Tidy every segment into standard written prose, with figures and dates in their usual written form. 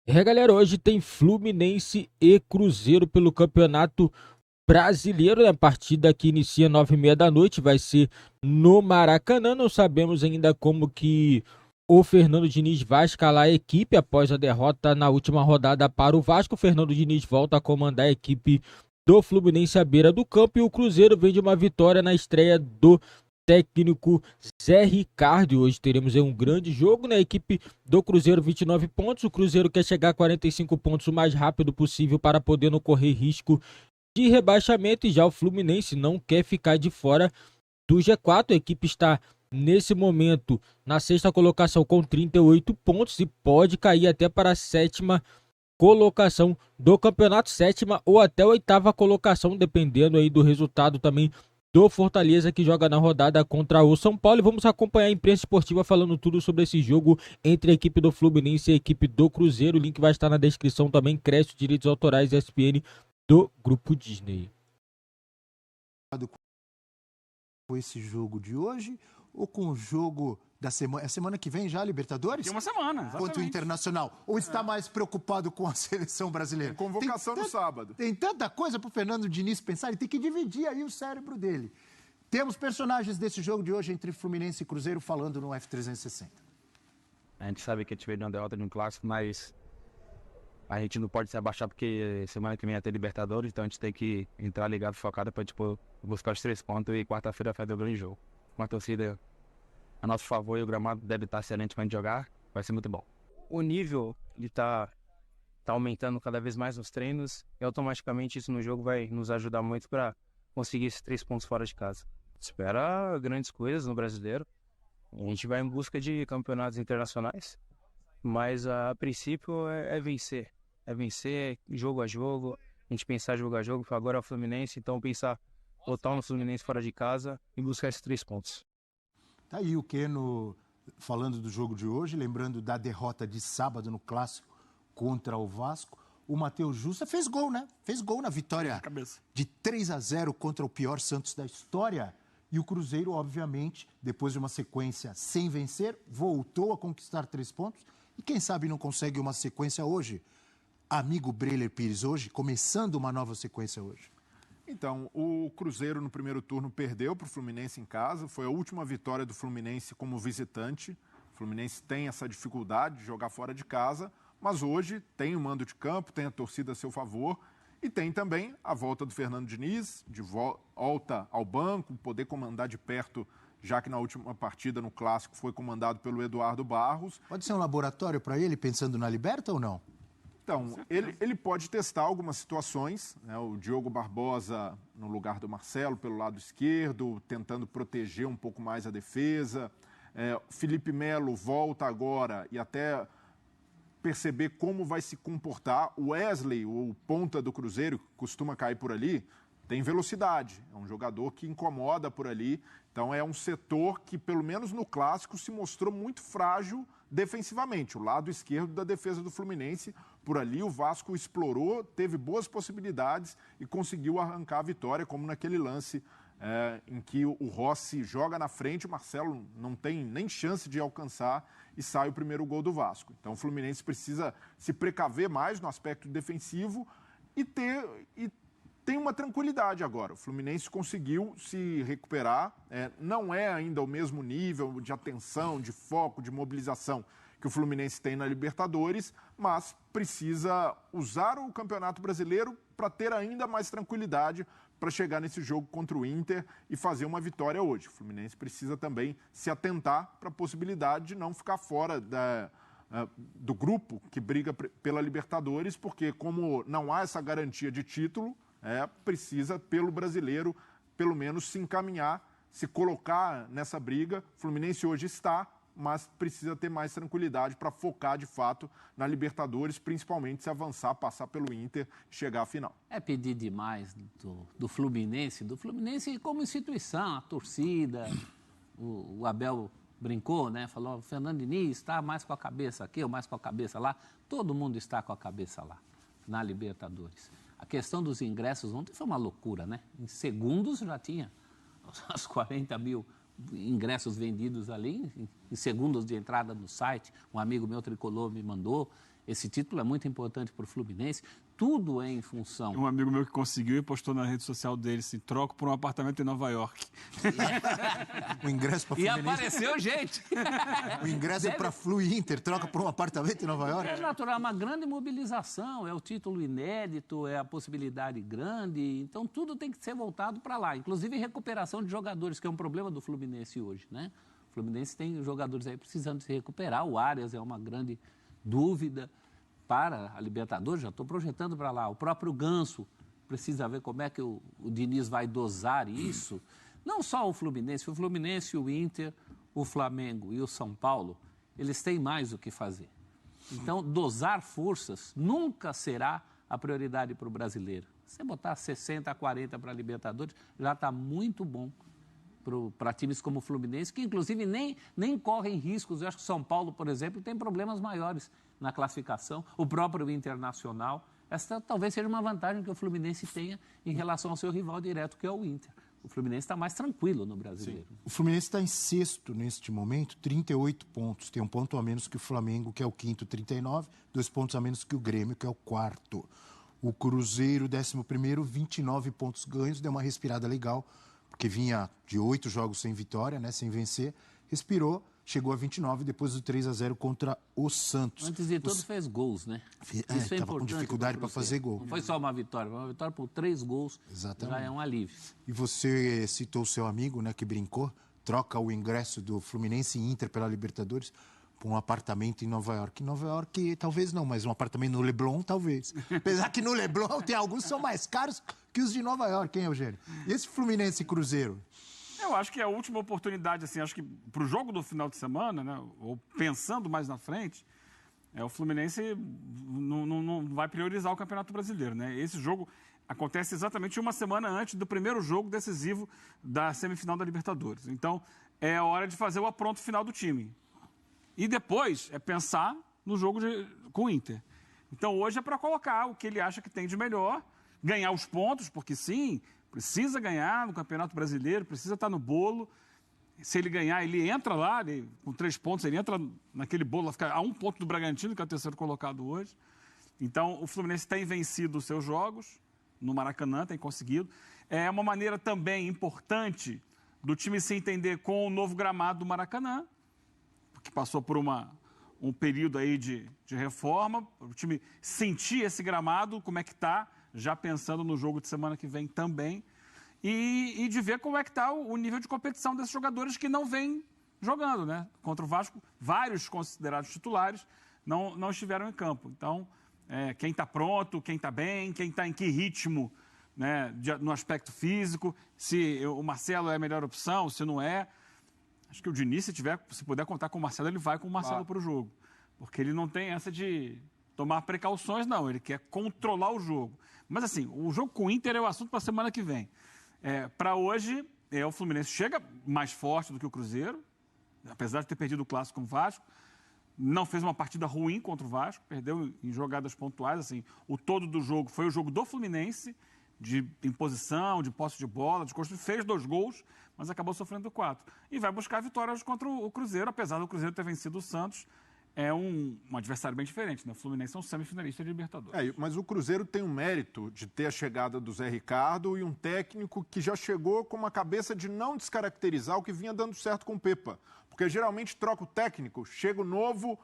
Galera, hoje tem Fluminense e Cruzeiro pelo Campeonato Brasileiro, né? A partida que inicia 9h30 da noite, vai ser no Maracanã. Não sabemos ainda como que o Fernando Diniz vai escalar a equipe após a derrota na última rodada para o Vasco. O Fernando Diniz volta a comandar a equipe do Fluminense à beira do campo e o Cruzeiro vem de uma vitória na estreia do técnico Zé Ricardo. Hoje teremos um grande jogo, né? A equipe do Cruzeiro 29 pontos. O Cruzeiro quer chegar a 45 pontos o mais rápido possível para poder não correr risco de rebaixamento, e já o Fluminense não quer ficar de fora do G4. A equipe está nesse momento na sexta colocação com 38 pontos e pode cair até para a sétima colocação do campeonato, sétima ou até oitava colocação, dependendo aí do resultado também do Fortaleza, que joga na rodada contra o São Paulo. E vamos acompanhar a imprensa esportiva falando tudo sobre esse jogo entre a equipe do Fluminense e a equipe do Cruzeiro. O link vai estar na descrição também. Cresce direitos autorais ESPN do Grupo Disney. Com esse jogo de hoje ou com o jogo da semana? É semana que vem já, Libertadores? Tem uma semana, exatamente. Quanto o Internacional? Ou está mais preocupado com a seleção brasileira? Tem convocação no sábado. Tem tanta coisa para o Fernando Diniz pensar, ele tem que dividir aí o cérebro dele. Temos personagens desse jogo de hoje entre Fluminense e Cruzeiro falando no F360. A gente sabe que a gente veio de uma derrota de um clássico, mas a gente não pode se abaixar porque semana que vem é ter Libertadores, então a gente tem que entrar ligado, focado para buscar os 3 pontos e quarta-feira fazer o grande jogo. Com a torcida a nosso favor e o gramado deve estar excelente para a gente jogar, vai ser muito bom. O nível ele tá aumentando cada vez mais nos treinos e automaticamente isso no jogo vai nos ajudar muito para conseguir esses 3 pontos fora de casa. Espera grandes coisas no brasileiro. A gente vai em busca de campeonatos internacionais, mas a princípio é vencer. É vencer jogo a jogo, a gente pensar jogo a jogo, agora é o Fluminense, então pensar total no Fluminense fora de casa e buscar esses 3 pontos. Tá aí o Keno falando do jogo de hoje, lembrando da derrota de sábado no Clássico contra o Vasco. O Matheus Jussa fez gol, né? Fez gol na vitória de 3-0 contra o pior Santos da história. E o Cruzeiro, obviamente, depois de uma sequência sem vencer, voltou a conquistar 3 pontos. E quem sabe não consegue uma sequência hoje? Amigo Breler Pires hoje, começando uma nova sequência hoje. Então, o Cruzeiro no primeiro turno perdeu para o Fluminense em casa. Foi a última vitória do Fluminense como visitante. O Fluminense tem essa dificuldade de jogar fora de casa, mas hoje tem o mando de campo, tem a torcida a seu favor e tem também a volta do Fernando Diniz, de volta ao banco, poder comandar de perto, já que na última partida no Clássico foi comandado pelo Eduardo Barros. Pode ser um laboratório para ele, pensando na Liberta ou não? Então, ele pode testar algumas situações, né? O Diogo Barbosa no lugar do Marcelo, pelo lado esquerdo, tentando proteger um pouco mais a defesa. Felipe Melo volta agora e até perceber como vai se comportar. O Wesley, o ponta do Cruzeiro, que costuma cair por ali, tem velocidade. É um jogador que incomoda por ali. Então, é um setor que, pelo menos no Clássico, se mostrou muito frágil defensivamente. O lado esquerdo da defesa do Fluminense, por ali o Vasco explorou, teve boas possibilidades e conseguiu arrancar a vitória, como naquele lance em que o Rossi joga na frente, o Marcelo não tem nem chance de alcançar e sai o primeiro gol do Vasco. Então o Fluminense precisa se precaver mais no aspecto defensivo e tem uma tranquilidade agora. O Fluminense conseguiu se recuperar, não é ainda o mesmo nível de atenção, de foco, de mobilização que o Fluminense tem na Libertadores, mas precisa usar o Campeonato Brasileiro para ter ainda mais tranquilidade para chegar nesse jogo contra o Inter e fazer uma vitória hoje. O Fluminense precisa também se atentar para a possibilidade de não ficar fora do grupo que briga pela Libertadores, porque como não há essa garantia de título, precisa, pelo brasileiro, pelo menos se encaminhar, se colocar nessa briga. O Fluminense hoje está, mas precisa ter mais tranquilidade para focar, de fato, na Libertadores, principalmente se avançar, passar pelo Inter e chegar à final. É pedir demais do Fluminense como instituição, a torcida, o Abel brincou, né? Falou, o Fernando Diniz está mais com a cabeça aqui ou mais com a cabeça lá. Todo mundo está com a cabeça lá, na Libertadores. A questão dos ingressos ontem foi uma loucura, né? Em segundos já tinha os 40 mil ingressos vendidos ali, em segundos de entrada no site. Um amigo meu tricolor me mandou. Esse título é muito importante para o Fluminense, tudo é em função. Um amigo meu que conseguiu e postou na rede social dele assim, troco por um apartamento em Nova York. O ingresso para E Fluminense... apareceu gente. O ingresso para Flu Inter, troca por um apartamento em Nova York? É natural, é uma grande mobilização, é o título inédito, é a possibilidade grande, então tudo tem que ser voltado para lá, inclusive recuperação de jogadores, que é um problema do Fluminense hoje, né? O Fluminense tem jogadores aí precisando se recuperar, o Arias é uma grande dúvida para a Libertadores, já estou projetando para lá. O próprio Ganso precisa ver como é que o Diniz vai dosar isso. Não só o Fluminense, o Inter, o Flamengo e o São Paulo, eles têm mais o que fazer. Então, dosar forças nunca será a prioridade para o brasileiro. Você botar 60 a 40 para a Libertadores, já está muito bom para times como o Fluminense, que inclusive nem correm riscos. Eu acho que o São Paulo, por exemplo, tem problemas maiores na classificação, o próprio Internacional. Essa talvez seja uma vantagem que o Fluminense tenha em relação ao seu rival direto, que é o Inter. O Fluminense está mais tranquilo no Brasileiro. Sim. O Fluminense está em sexto neste momento, 38 pontos. Tem um ponto a menos que o Flamengo, que é o quinto, 39. 2 pontos a menos que o Grêmio, que é o quarto. O Cruzeiro, 11º, 29 pontos ganhos. Deu uma respirada legal, porque vinha de 8 jogos sem vitória, né, sem vencer. Respirou, chegou a 29 depois do 3-0 contra o Santos. Antes de tudo, fez gols, né? Isso é importante. Estava com dificuldade para fazer gol. Não foi só uma vitória por 3 gols. Exatamente. Já é um alívio. E você citou o seu amigo, né, que brincou, troca o ingresso do Fluminense e Inter pela Libertadores por um apartamento em Nova York. Em Nova York, talvez não, mas um apartamento no Leblon, talvez. Apesar que no Leblon tem alguns que são mais caros que os de Nova York, hein, Eugênio? E esse Fluminense e Cruzeiro? Eu acho que é a última oportunidade, assim, acho que para o jogo do final de semana, né, ou pensando mais na frente, o Fluminense não vai priorizar o Campeonato Brasileiro, né? Esse jogo acontece exatamente uma semana antes do primeiro jogo decisivo da semifinal da Libertadores. Então, é a hora de fazer o apronto final do time. E depois é pensar no jogo com o Inter. Então, hoje é para colocar o que ele acha que tem de melhor, ganhar os pontos, porque sim, precisa ganhar no Campeonato Brasileiro, precisa estar no bolo. Se ele ganhar, ele entra lá, com 3 pontos, ele entra naquele bolo, vai ficar a 1 ponto do Bragantino, que é o terceiro colocado hoje. Então, o Fluminense tem vencido os seus jogos no Maracanã, tem conseguido. É uma maneira também importante do time se entender com o novo gramado do Maracanã, que passou por um período aí de reforma, o time sentir esse gramado, como é que está, já pensando no jogo de semana que vem também, e de ver como é que está o nível de competição desses jogadores que não vêm jogando, né? Contra o Vasco, vários considerados titulares não estiveram em campo. Então, quem está pronto, quem está bem, quem está em que ritmo, né, no aspecto físico, se o Marcelo é a melhor opção, se não é. Acho que o Diniz, se puder contar com o Marcelo, ele vai com o Marcelo para o jogo. Porque ele não tem essa de tomar precauções, não. Ele quer controlar o jogo. Mas, assim, o jogo com o Inter é o assunto para a semana que vem. Para hoje, o Fluminense chega mais forte do que o Cruzeiro, apesar de ter perdido o clássico com o Vasco. Não fez uma partida ruim contra o Vasco, perdeu em jogadas pontuais. Assim, o todo do jogo foi o jogo do Fluminense, de imposição, de posse de bola, de construção. Fez 2 gols, mas acabou sofrendo 4. E vai buscar vitórias contra o Cruzeiro, apesar do Cruzeiro ter vencido o Santos. É um adversário bem diferente, né? O Fluminense é um semifinalista de Libertadores. Mas o Cruzeiro tem um mérito de ter a chegada do Zé Ricardo e um técnico que já chegou com uma cabeça de não descaracterizar o que vinha dando certo com o Pepa. Porque geralmente troca o técnico, chega o novo,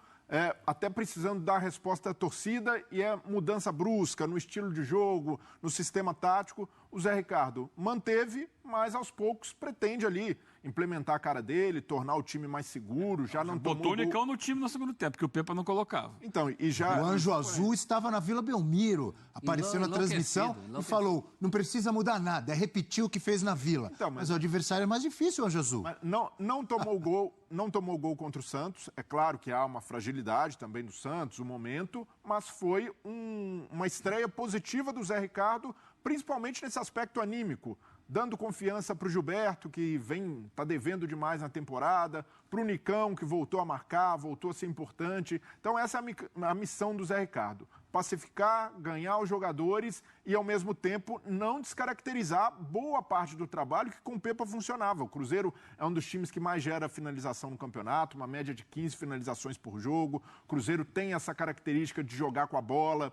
até precisando dar resposta à torcida, e é mudança brusca no estilo de jogo, no sistema tático. O Zé Ricardo manteve, mas aos poucos pretende ali implementar a cara dele, tornar o time mais seguro, já não tomou botou o Nicão no time no segundo tempo, que o Pepa não colocava. Então, e já... O Anjo Azul estava na Vila Belmiro, apareceu na transmissão e falou, não precisa mudar nada, é repetir o que fez na Vila. Então, mas o adversário é mais difícil, o Anjo Azul. Mas não tomou gol, não tomou gol contra o Santos. É claro que há uma fragilidade também do Santos, o momento, mas foi uma estreia positiva do Zé Ricardo, principalmente nesse aspecto anímico, dando confiança para o Gilberto, que está devendo demais na temporada, para o Nicão, que voltou a marcar, voltou a ser importante. Então, essa é a missão do Zé Ricardo. pacificar, ganhar os jogadores e, ao mesmo tempo, não descaracterizar boa parte do trabalho que com o Pepa funcionava. O Cruzeiro é um dos times que mais gera finalização no campeonato, uma média de 15 finalizações por jogo. O Cruzeiro tem essa característica de jogar com a bola,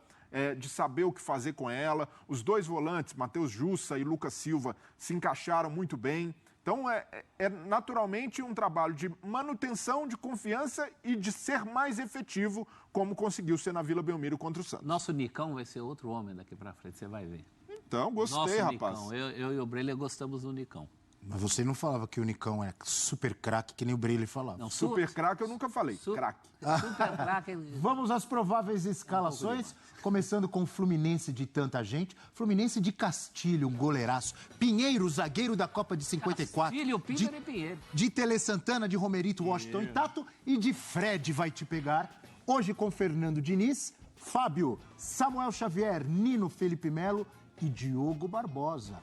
de saber o que fazer com ela. Os dois volantes, Matheus Jussa e Lucas Silva, se encaixaram muito bem. Então, é naturalmente um trabalho de manutenção, de confiança e de ser mais efetivo, como conseguiu ser na Vila Belmiro contra o Santos. Nosso Nicão vai ser outro homem daqui pra frente, você vai ver. Então, gostei, Nosso rapaz. Nicão. Eu e o Breler gostamos do Nicão. Mas você não falava que o Nicão é super craque, que nem o Breyle falava. Não, Super craque eu nunca falei, craque. Super craque. Vamos às prováveis escalações, começando com o Fluminense de tanta gente. Fluminense de Castilho, um goleiraço. Pinheiro, zagueiro da Copa de 54. Castilho, Pinheiro e Pinheiro. De Tele Santana, de Romerito, Washington e Tato. E de Fred vai te pegar. Hoje com Fernando Diniz, Fábio, Samuel Xavier, Nino Felipe Melo e Diogo Barbosa.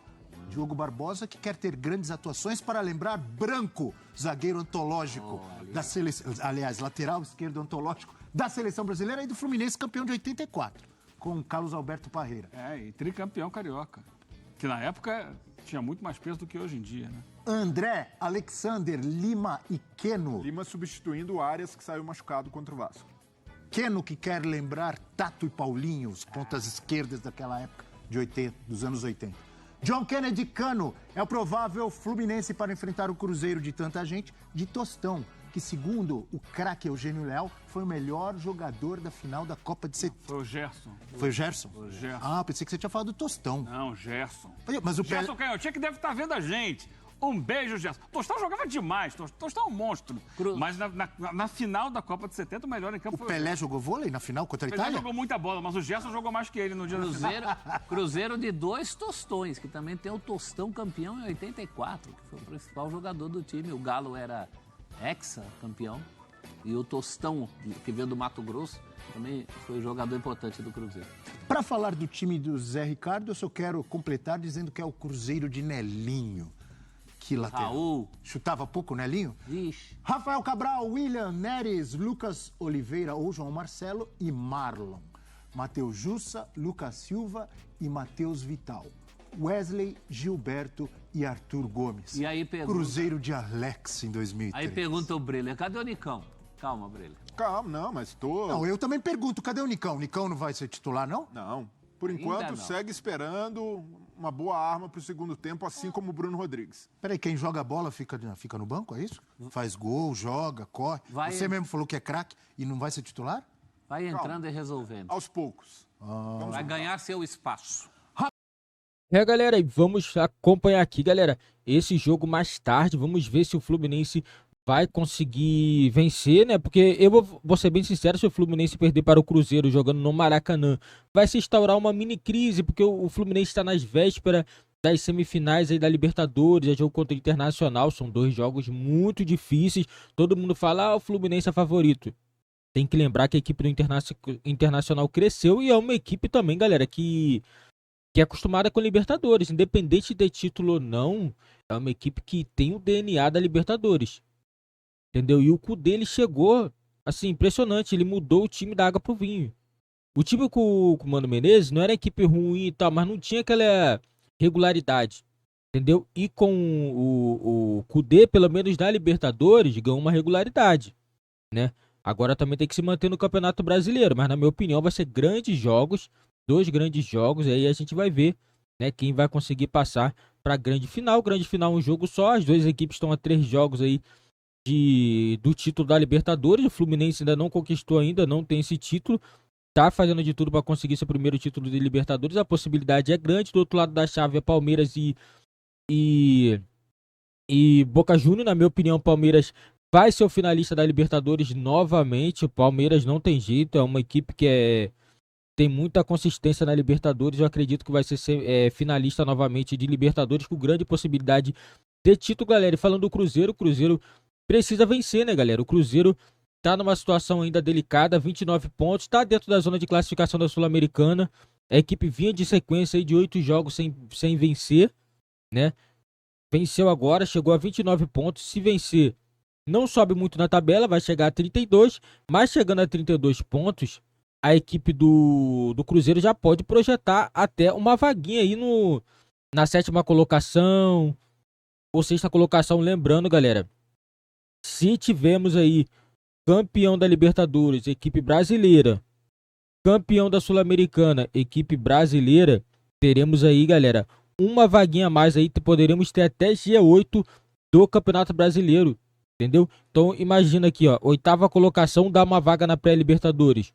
Diogo Barbosa, que quer ter grandes atuações para lembrar Branco, zagueiro antológico da seleção, aliás, lateral esquerdo antológico da seleção brasileira e do Fluminense, campeão de 84, com Carlos Alberto Parreira. E tricampeão carioca, que na época tinha muito mais peso do que hoje em dia, né? André, Alexander, Lima e Keno. Lima substituindo o Arias, que saiu machucado contra o Vasco. Keno, que quer lembrar Tato e Paulinho, os pontas esquerdas daquela época, dos anos 80. John Kennedy Cano é o provável Fluminense para enfrentar o Cruzeiro de tanta gente, de Tostão, que segundo o craque Eugênio Leal, foi o melhor jogador da final da Copa de 70. Foi o Gerson. Foi o Gerson? Foi o Gerson. Ah, pensei que você tinha falado do Tostão. Não, Gerson. Mas o Gerson Canhotinha que deve estar vendo a gente. Um beijo, Gerson. Tostão jogava demais. Tostão é um monstro. Mas na final da Copa de 70, o melhor em campo foi o Pelé. Jogou vôlei na final contra a Pelé Itália? Jogou muita bola, mas o Gerson jogou mais que ele no dia da final. Cruzeiro de 2 Tostões, que também tem o Tostão campeão em 84, que foi o principal jogador do time. O Galo era ex-campeão. E o Tostão, que veio do Mato Grosso, também foi um jogador importante do Cruzeiro. Para falar do time do Zé Ricardo, eu só quero completar dizendo que é o Cruzeiro de Nelinho. Que lateral. Raul. Chutava pouco, Nelinho? Ixi. Rafael Cabral, William Neres, Lucas Oliveira ou João Marcelo e Marlon. Matheus Jussa, Lucas Silva e Matheus Vital. Wesley, Gilberto e Arthur Gomes. E aí pergunta... Cruzeiro de Alex em 2003. Aí pergunta o Breler, cadê o Nicão? Calma, Breler. Calma, não, mas tô... Não, eu também pergunto, cadê o Nicão? O Nicão não vai ser titular, não? Não. Por enquanto, segue esperando uma boa arma para o segundo tempo, assim como o Bruno Rodrigues. Peraí, quem joga bola fica no banco, é isso? Faz gol, joga, corre. Você mesmo falou que é craque e não vai ser titular? Vai entrando e resolvendo. Aos poucos. Vai ganhar seu espaço. Galera, e vamos acompanhar aqui, galera, esse jogo mais tarde. Vamos ver se o Fluminense vai conseguir vencer, né? Porque eu vou ser bem sincero, se o Fluminense perder para o Cruzeiro jogando no Maracanã, vai se instaurar uma mini crise, porque o Fluminense está nas vésperas das semifinais aí da Libertadores, é jogo contra o Internacional, são 2 jogos muito difíceis. Todo mundo fala, o Fluminense é favorito. Tem que lembrar que a equipe do Internacional cresceu e é uma equipe também, galera, que é acostumada com Libertadores, independente de título ou não, é uma equipe que tem o DNA da Libertadores. Entendeu? E o Cudê, ele chegou, assim, impressionante. Ele mudou o time da água pro vinho. O time com o Mano Menezes não era equipe ruim e tal, mas não tinha aquela regularidade. Entendeu? E com o Cudê, pelo menos na Libertadores, ganhou uma regularidade, né? Agora também tem que se manter no Campeonato Brasileiro, mas na minha opinião vai ser grandes jogos, 2 grandes jogos, e aí a gente vai ver, né, quem vai conseguir passar para a grande final. Grande final, um jogo só, as 2 equipes estão a 3 jogos aí do título da Libertadores. O Fluminense ainda não conquistou, ainda não tem esse título, tá fazendo de tudo para conseguir seu primeiro título de Libertadores. A possibilidade é grande. Do outro lado da chave é Palmeiras e Boca Juniors. Na minha opinião, Palmeiras vai ser o finalista da Libertadores novamente. O Palmeiras não tem jeito, é uma equipe que tem muita consistência na Libertadores. Eu acredito que vai ser finalista novamente de Libertadores, com grande possibilidade de título, galera. E falando do Cruzeiro, o Cruzeiro precisa vencer, né, galera? O Cruzeiro tá numa situação ainda delicada, 29 pontos, tá dentro da zona de classificação da Sul-Americana. A equipe vinha de sequência aí de 8 jogos sem vencer, né? Venceu agora, chegou a 29 pontos. Se vencer, não sobe muito na tabela, vai chegar a 32, mas chegando a 32 pontos, a equipe do Cruzeiro já pode projetar até uma vaguinha aí na 7ª colocação ou 6ª colocação. Lembrando, galera, se tivermos aí campeão da Libertadores, equipe brasileira, campeão da Sul-Americana, equipe brasileira, teremos aí, galera, uma vaguinha a mais aí, poderemos ter até G8 do Campeonato Brasileiro, entendeu? Então imagina aqui, ó, 8ª colocação dá uma vaga na pré-Libertadores.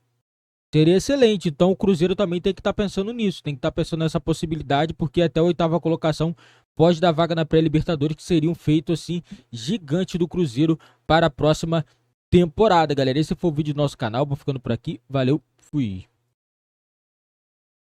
Seria excelente. Então o Cruzeiro também tem que estar pensando nisso, tem que estar pensando nessa possibilidade, porque até a 8ª colocação pode dar vaga na pré-Libertadores, que seria um feito assim gigante do Cruzeiro para a próxima temporada, galera. Esse foi o vídeo do nosso canal, vou ficando por aqui, valeu, fui.